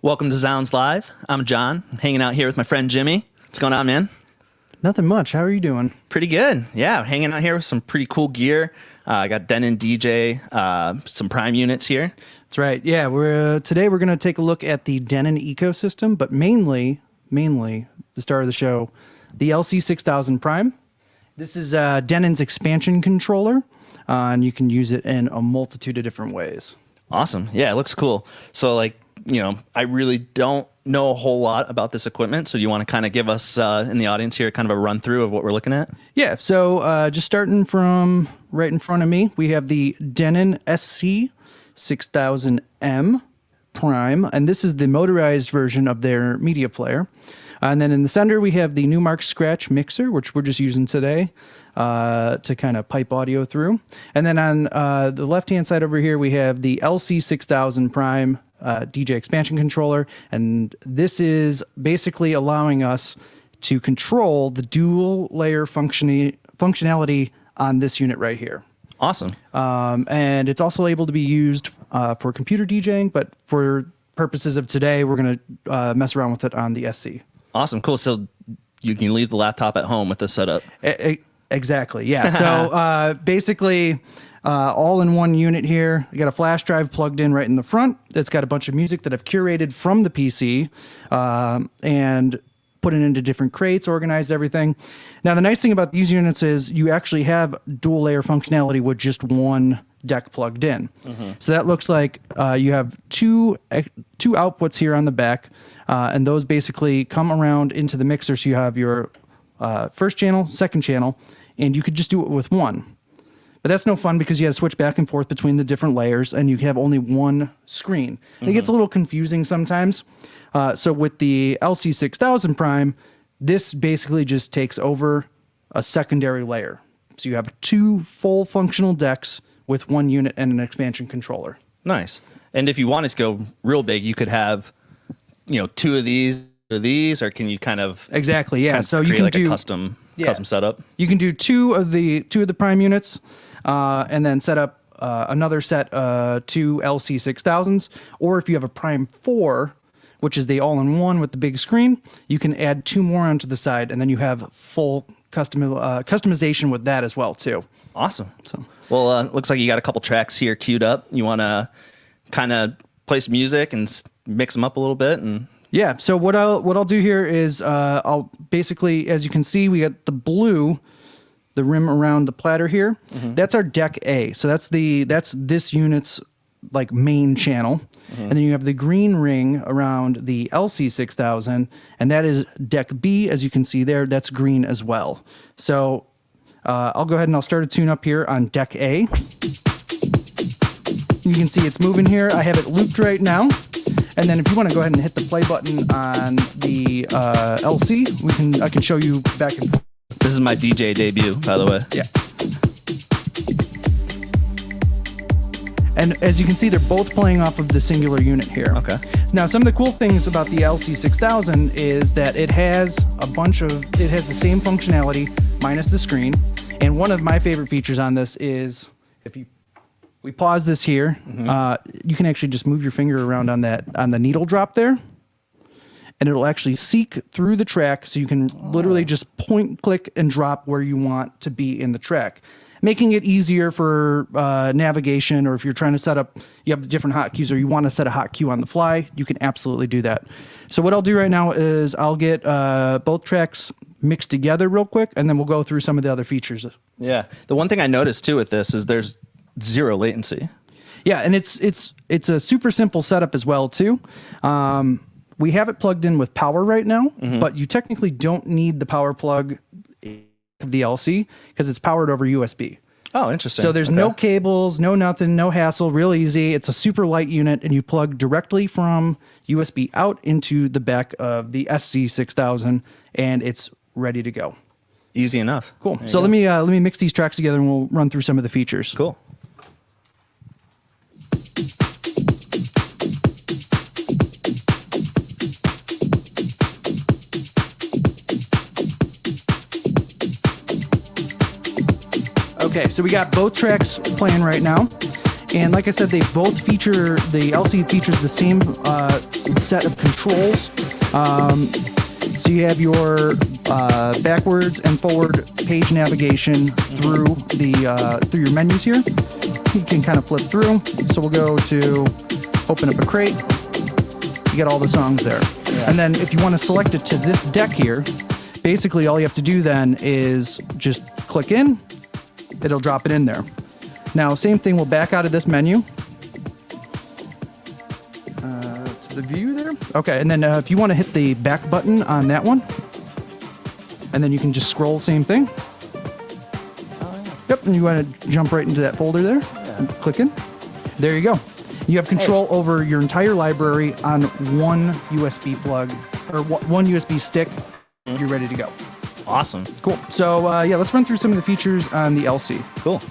Welcome to Zounds Live. I'm John. I'm hanging out here with my friend Jimmy. What's going on, man? Nothing much. How are you doing? Pretty good. Yeah, hanging out here with some pretty cool gear. I got Denon DJ, some Prime units here. That's right. Yeah, today we're going to take a look at the Denon ecosystem, but mainly the star of the show, the LC6000 Prime. This is Denon's expansion controller, and you can use it in a multitude of different ways. Awesome. Yeah, it looks cool. So, I really don't know a whole lot about this equipment, so you want to kind of give us in the audience here kind of a run through of what we're looking at? Yeah, so just starting from right in front of me, we have the Denon SC6000M Prime, and this is the motorized version of their media player. And then in the center, we have the Numark Scratch Mixer, which we're just using today to kind of pipe audio through. And then on the left-hand side over here, we have the LC6000 Prime DJ expansion controller. And this is basically allowing us to control the dual layer functionality on this unit right here. Awesome. And it's also able to be used for computer DJing, but for purposes of today, we're going to mess around with it on the SC. Awesome. Cool. So you can leave the laptop at home with this setup. Exactly. Yeah. So basically, all in one unit here. You got a flash drive plugged in right in the front. It's got a bunch of music that I've curated from the PC and put it into different crates, organized everything. Now, the nice thing about these units is you actually have dual layer functionality with just one deck plugged in. Mm-hmm. So that looks like you have two outputs here on the back, and those basically come around into the mixer. So you have your first channel, second channel, and you could just do it with one. But that's no fun because you have to switch back and forth between the different layers, and you have only one screen. Mm-hmm. It gets a little confusing sometimes. So with the LC6000 Prime, this basically just takes over a secondary layer. So you have two full functional decks with one unit and an expansion controller. Nice. And if you wanted to go real big, you could have, two of these, or can you kind of exactly, yeah. So you can like do a custom setup. You can do two of the Prime units, and then set up another set two LC6000s. Or if you have a Prime 4, which is the all-in-one with the big screen, you can add two more onto the side, and then you have full customization with that as well too. Awesome. So, well, looks like you got a couple tracks here queued up. You want to kind of play some music and mix them up a little bit, and yeah. So what I'll do here is I'll basically, as you can see, we got the blue, the rim around the platter here. Mm-hmm. That's our deck A. So that's this unit's like main channel. Mm-hmm. And then you have the green ring around the LC6000, and that is deck B, as you can see there. That's green as well. So I'll go ahead and I'll start a tune up here on deck A. You can see it's moving here. I have it looped right now. And then if you want to go ahead and hit the play button on the LC, I can show you back and forth. This is my DJ debut, by the way. Yeah. And as you can see, they're both playing off of the singular unit here. Okay. Now, some of the cool things about the LC6000 is that it has the same functionality minus the screen. And one of my favorite features on this is we pause this here, mm-hmm. You can actually just move your finger around on the needle drop there, and it'll actually seek through the track, so you can literally just point, click, and drop where you want to be in the track, making it easier for navigation, or if you're trying to set up, you have different hotkeys, or you want to set a hotkey on the fly, you can absolutely do that. So what I'll do right now is I'll get both tracks mixed together real quick, and then we'll go through some of the other features. Yeah. The one thing I noticed too with this is there's zero latency. Yeah, and it's a super simple setup as well too. We have it plugged in with power right now, mm-hmm. but you technically don't need the power plug of the LC because it's powered over USB. Oh, interesting. So there's no cables, no nothing, no hassle, real easy. It's a super light unit, and you plug directly from USB out into the back of the SC6000, and it's ready to go. Easy enough. Cool. So let me mix these tracks together, and we'll run through some of the features. Cool. Okay, so we got both tracks playing right now. And like I said, they both feature, the LC features the same set of controls. So you have your backwards and forward page navigation through the through your menus here. You can kind of flip through. So we'll go to open up a crate. You get all the songs there. Yeah. And then if you want to select it to this deck here, basically all you have to do then is just click in. It'll drop it in there. Now, same thing, we'll back out of this menu. To the view there. Okay, and then if you want to hit the back button on that one, and then you can just scroll, same thing. Oh, yeah. Yep, and you want to jump right into that folder there. Yeah. Click in. There you go. You have control over your entire library on one USB plug, or one USB stick. You're ready to go. Awesome. Cool. So, yeah, let's run through some of the features on the LC. Cool.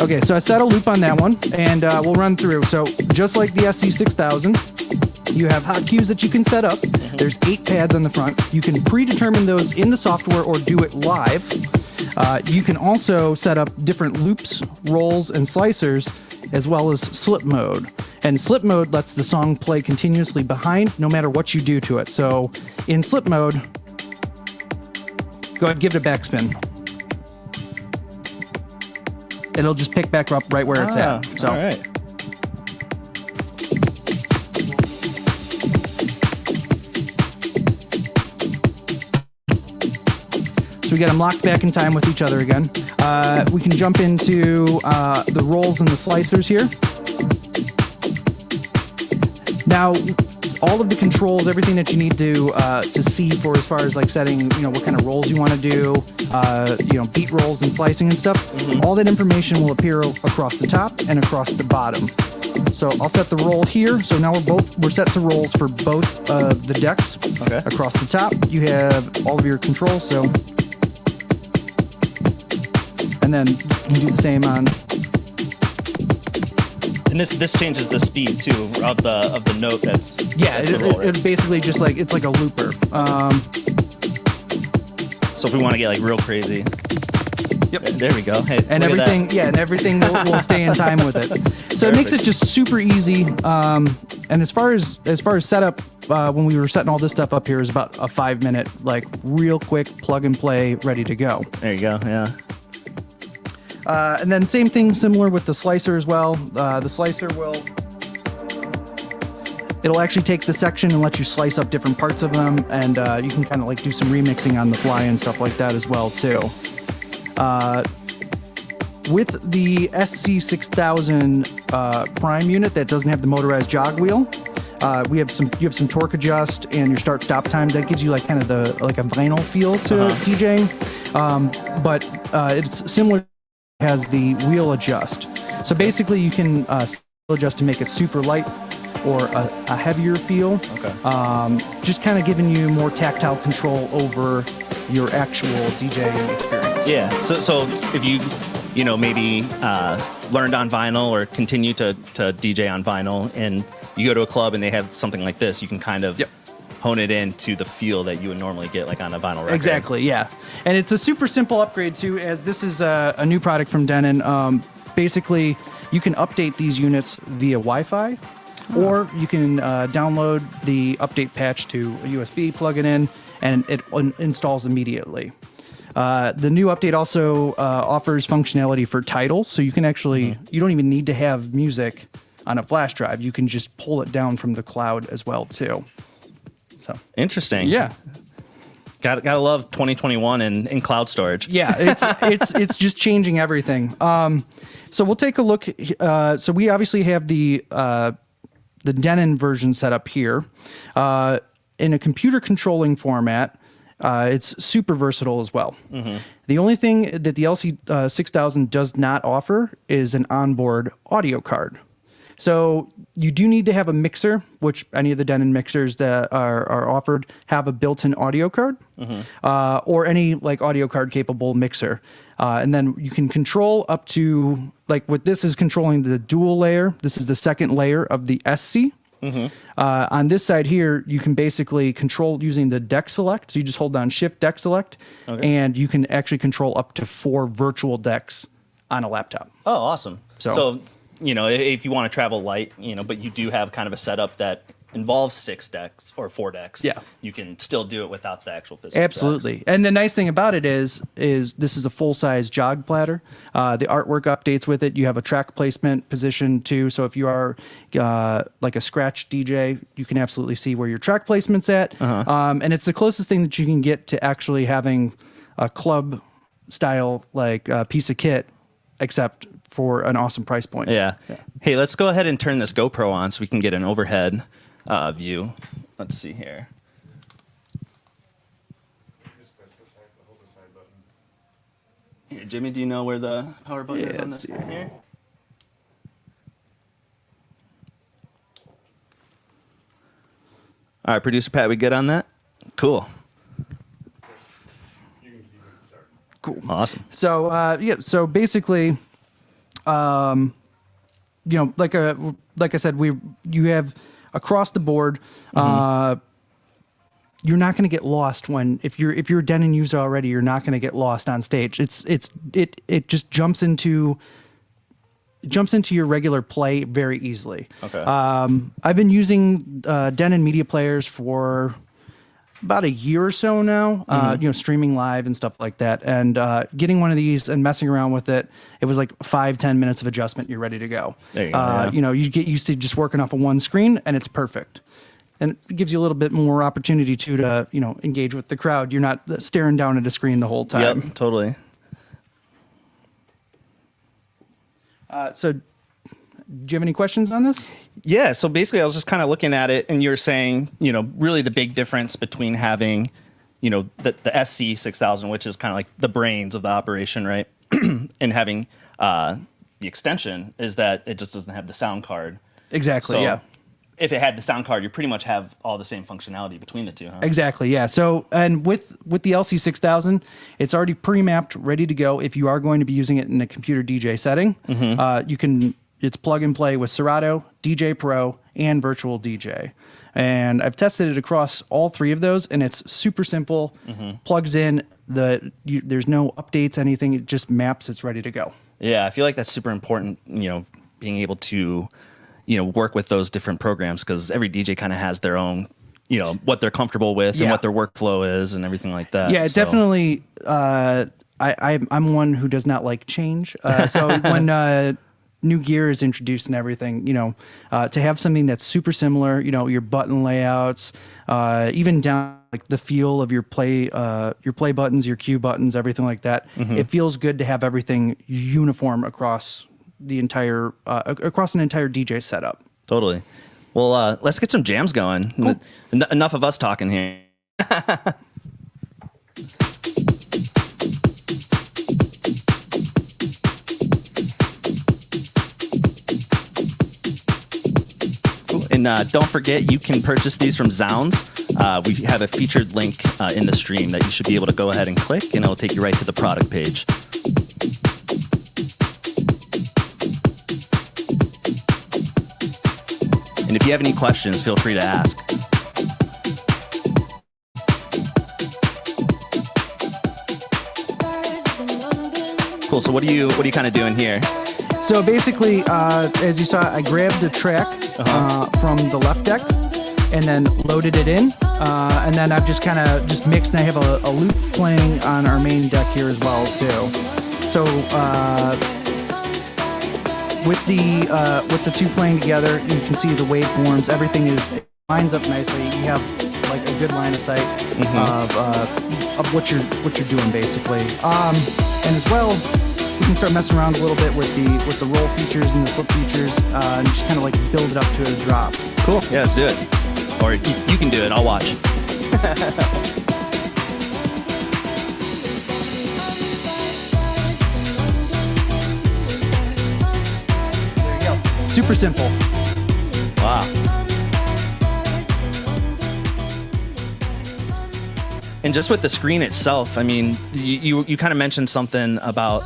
Okay, so I set a loop on that one, and we'll run through. So just like the SC6000, you have hotkeys that you can set up. Mm-hmm. There's 8 pads on the front. You can predetermine those in the software or do it live. You can also set up different loops, rolls, and slicers, as well as slip mode. And slip mode lets the song play continuously behind no matter what you do to it. So in slip mode, go ahead and give it a backspin. It'll just pick back up right where it's at. So. All right. So we get them locked back in time with each other again. We can jump into the rolls and the slicers here. Now, all of the controls, everything that you need to see for as far as like setting, what kind of rolls you want to do, beat rolls and slicing and stuff. Mm-hmm. All that information will appear across the top and across the bottom. So I'll set the roll here. So now we're set to rolls for both the decks. Okay. Across the top, you have all of your controls. So, and then you can do the same on. And this changes the speed too of the note that's it basically just like it's like a looper. So if we want to get like real crazy, yep, there we go. Hey, and everything, and everything will stay in time with it. So Perfect. It makes it just super easy. And as far as setup, when we were setting all this stuff up here, is about a 5-minute, like real quick plug and play, ready to go. There you go. Yeah. And then same thing, similar with the slicer as well. The slicer it'll actually take the section and let you slice up different parts of them, and you can kind of like do some remixing on the fly and stuff like that as well too. With the SC6000 Prime unit that doesn't have the motorized jog wheel, you have some torque adjust and your start-stop time. That gives you like kind of a vinyl feel to DJing, but it's similar. Has the wheel adjust. So basically you can adjust to make it super light or a heavier feel. Okay. Just kind of giving you more tactile control over your actual DJing experience. Yeah. So if you maybe learned on vinyl or continue to DJ on vinyl, and you go to a club and they have something like this, you can kind of hone it into the feel that you would normally get like on a vinyl record. Exactly, yeah. And it's a super simple upgrade too, as this is a new product from Denon. Basically, you can update these units via Wi-Fi, or you can download the update patch to a USB, plug it in, and it installs immediately. The new update also offers functionality for titles, so you can actually, you don't even need to have music on a flash drive. You can just pull it down from the cloud as well too. So interesting. Yeah. Gotta love 2021 in cloud storage. Yeah, it's just changing everything. So we'll take a look. So we obviously have the Denon version set up here in a computer controlling format. It's super versatile as well. Mm-hmm. The only thing that the LC6000 does not offer is an onboard audio card. So you do need to have a mixer, which any of the Denon mixers that are offered have a built-in audio card, or any like audio card capable mixer. And then you can control up to, like what this is controlling the dual layer. This is the second layer of the SC. On this side here, you can basically control using the deck select. So you just hold down Shift Deck Select, and you can actually control up to 4 virtual decks on a laptop. Oh, awesome. So- So, you know, if you want to travel light, you know, but you do have kind of a setup that involves 6 decks or 4 decks, Yeah. you can still do it without the actual physical Absolutely. decks. And the nice thing about it is this is a full-size jog platter. The artwork updates with it. You have a track placement position too. So if you are like a scratch DJ, you can absolutely see where your track placement's at. And it's the closest thing that you can get to actually having a club style like piece of kit, except for an awesome price point. Yeah. Hey, let's go ahead and turn this GoPro on so we can get an overhead view. Let's see here. Here, Jimmy, do you know where the power button is on let's this see. one here? All right, producer Pat, we good on that? Cool. Cool. Awesome. So so basically, you know, like I said, you have across the board. You're not going to get lost if you're a Denon user already. You're not going to get lost on stage. It just jumps into your regular play very easily. Okay. I've been using Denon media players for about a year or so now, you know, streaming live and stuff like that. And getting one of these and messing around with it, it was like 5-10 minutes of adjustment. You're ready to go. There you go, yeah. You know, you get used to just working off of one screen and it's perfect. And it gives you a little bit more opportunity to, you know, engage with the crowd. You're not staring down at a screen the whole time. Yep, totally. So do you have any questions on this? Yeah, so basically I was just kind of looking at it and you were saying, you know, really the big difference between having, you know, the SC6000, which is kind of like the brains of the operation, right? And having the extension is that it just doesn't have the sound card. Exactly, So yeah. if it had the sound card, you pretty much have all the same functionality between the two, huh? Exactly, yeah. So, and with the LC6000, it's already pre-mapped, ready to go. If you are going to be using it in a computer DJ setting, it's plug and play with Serato, DJ Pro, and Virtual DJ. And I've tested it across all 3 of those, and it's super simple. Plugs in, there's no updates, anything. It just maps, it's ready to go. Yeah, I feel like that's super important, you know, being able to, you know, work with those different programs because every DJ kind of has their own, you know, what they're comfortable with and Yeah. what their workflow is and everything like that. Yeah, So- definitely. I'm one who does not like change. So when new gear is introduced and everything, you know, to have something that's super similar, you know, your button layouts, even down like the feel of your play buttons, your cue buttons, everything like that. It feels good to have everything uniform across the entire across an entire DJ setup. Totally. Well, let's get some jams going. Cool. Enough of us talking here. And don't forget, you can purchase these from Zounds. We have a featured link in the stream that you should be able to go ahead and click, and it'll take you right to the product page. And if you have any questions, feel free to ask. Cool. So what are you kind of doing here? So basically, as you saw, I grabbed the track from the left deck and then loaded it in. And then I've just kind of just mixed, and I have a loop playing on our main deck here as well too. So with the two playing together, you can see the waveforms. Everything lines up nicely. You have like a good line of sight of what you're doing basically. And as well, you can start messing around a little bit with the roll features and the flip features, and just kind of like build it up to a drop. Cool. Yeah, let's do it. Or you can do it. I'll watch. There you go. Super simple. Wow. And just with the screen itself, I mean, you kind of mentioned something about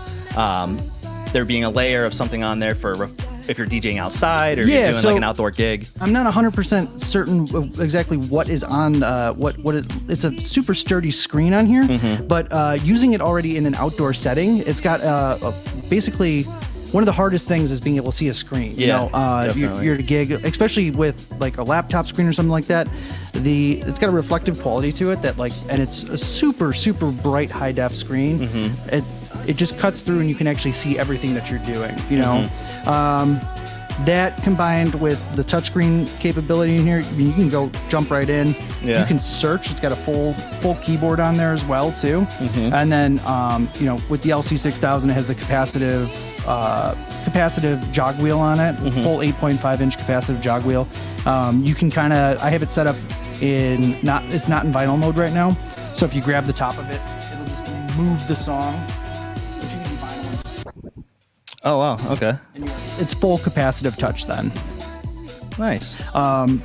there being a layer of something on there for if you're DJing outside or Yeah, you're doing so- like an outdoor gig. I'm not 100% certain of exactly what is on it's a super sturdy screen on here, but using it already in an outdoor setting, it's got basically one of the hardest things is being able to see a screen. Yeah, You're at a gig, especially with like a laptop screen or something like that. It's got a reflective quality to it and it's a super bright high def screen. It just cuts through and you can actually see everything that you're doing. That combined with the touchscreen capability in here, you can go jump right in. Yeah. You can search. It's got a full keyboard on there as well too. And then with the LC6000, it has the capacitive jog wheel on it, full 8.5 inch capacitive jog wheel. You can I have it set up it's not in vinyl mode right now. So if you grab the top of it, it'll just move the song. But you can do vinyl. Oh wow, okay, It's full capacitive touch then. nice. And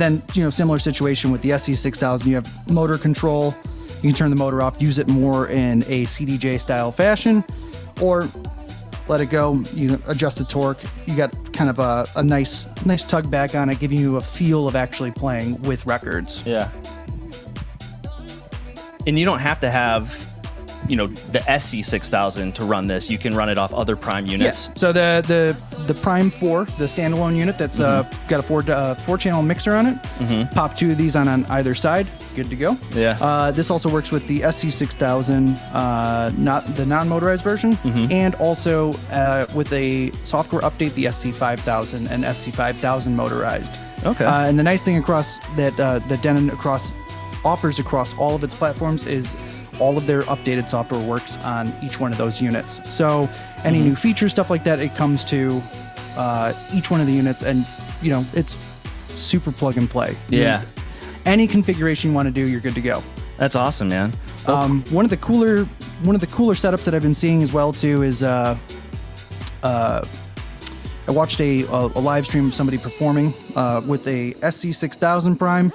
then, similar situation with the SC6000, you have motor control. You can turn the motor off, use it more in a CDJ style fashion, or let it go. You adjust the torque. You got kind of a nice tug back on it, giving you a feel of actually playing with records. Yeah. And you don't have to have, the SC6000 to run this. You can run it off other Prime units. Yes. So the Prime 4, the standalone unit that's got a four channel mixer on it. Pop two of these on either side. Good to go. Yeah. This also works with the SC6000, not the non-motorized version, and also with a software update, the SC5000 and SC5000 motorized. Okay. And the nice thing across that Denon offers across all of its platforms is all of their updated software works on each one of those units. So any new features, stuff like that, it comes to each one of the units, and it's super plug and play. Yeah. Any configuration you want to do, you're good to go. That's awesome, man. One of the cooler setups that I've been seeing as well too is I watched a live stream of somebody performing with a SC6000 Prime.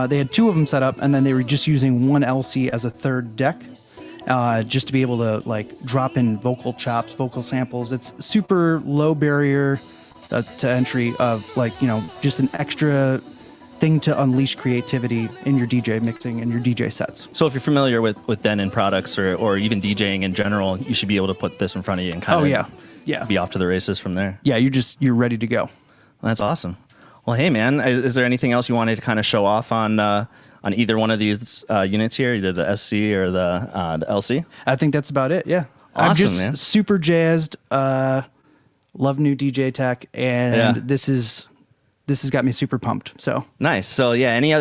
They had two of them set up, and then they were just using one LC as a third deck, just to be able to drop in vocal chops, vocal samples. It's super low barrier to entry of just an extra thing to unleash creativity in your DJ mixing and your DJ sets. So if you're familiar with Denon products or even DJing in general, you should be able to put this in front of you and kind of be off to the races from there. Yeah, you're ready to go. That's awesome. Well, hey man, is there anything else you wanted to kind of show off on either one of these units here, either the SC or the LC? I think that's about it. Yeah, Awesome, I'm just man. super jazzed. Love new DJ tech, and this has got me super pumped. So Nice. So yeah, any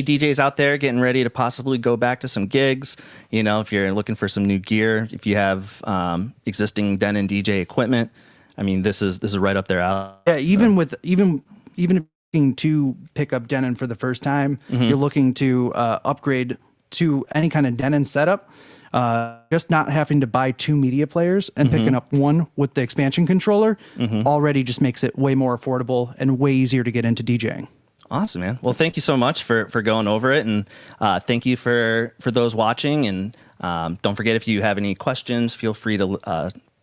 DJs out there getting ready to possibly go back to some gigs? If you're looking for some new gear, if you have existing Denon DJ equipment, I mean, this is right up their alley. yeah, even if you're looking to pick up Denon for the first time, you're looking to upgrade to any kind of Denon setup. Just not having to buy two media players and picking up one with the expansion controller already just makes it way more affordable and way easier to get into DJing. Awesome, man. Well, thank you so much for going over it, and thank you for those watching. And don't forget, if you have any questions, feel free to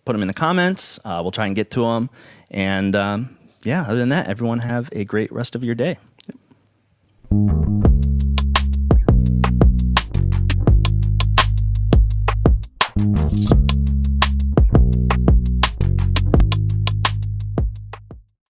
put them in the comments. We'll try and get to them. And other than that, everyone have a great rest of your day.